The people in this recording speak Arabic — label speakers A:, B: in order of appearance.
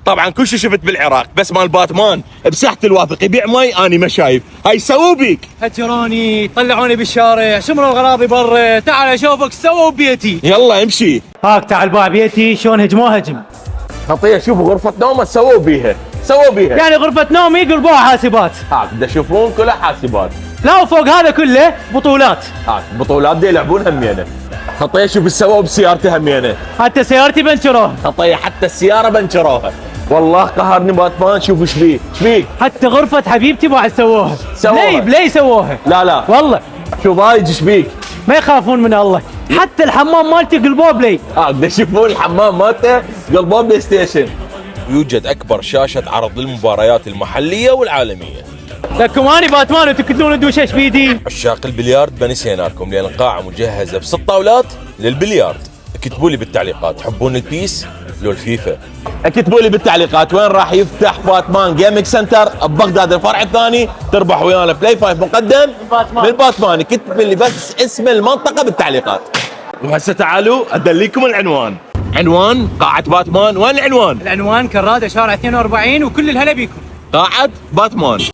A: طبعا كل شيء شفت بالعراق، بس مال باتمان بساحة الواثق يبيع مي اني ما شايف. هاي سووا بيك؟
B: هجروني، طلعوني بالشارع، شمروا الاغراضي برا، تعال اشوفك سووا ببيتي.
A: يلا امشي.
B: هاك تعال باع بيتي، شلون هجموه هجم.
A: خطيه شوفوا غرفة نومه سووا بيها، سووا بيها.
B: يعني غرفة نومي يقلبوها حاسبات.
A: هاك دا يشوفون كلها حاسبات.
B: لا وفوق هذا كله بطولات.
A: هاك بطولات دا يلعبون همينه. خطيه شوف ايش سووا بسيارته همينه.
B: حتى سيارتي بنشروها.
A: خطيه حتى السيارة بنشروها. والله قهرني باتمان. شوف ايش بيه، ايش بيه؟
B: حتى غرفة حبيبتي بعد سووها.
A: سووها.
B: بلي سووها.
A: لا
B: والله
A: شو ضايج ايش بيك؟
B: ما يخافون من الله. حتى الحمام مالتي قلبوه بلاي.
A: هاك دا يشوفون الحمام مالته قلبوه بلاي ستيشن. يوجد أكبر شاشة عرض للمباريات المحلية والعالمية.
B: لكم اني باتمان وتكتلون الدوشش بيدي.
A: عشاق البليارد بنسينا لكم لأن القاعة مجهزة ب6 طاولات للبلياردد. اكتبوا لي بالتعليقات تحبون البيس لو الفيفا. اكتبوا لي بالتعليقات وين راح يفتح باتمان جيمنج سنتر ببغداد الفرع الثاني، تربح ويانا بلاي 5 مقدم من باتمان. اكتب لي بس اسم المنطقة بالتعليقات. وهسه تعالوا ادليكم العنوان. عنوان قاعة باتمان. وين العنوان؟
B: العنوان كرادة شارع 42 وكل الهلا بيكم.
A: قاعة باتمان.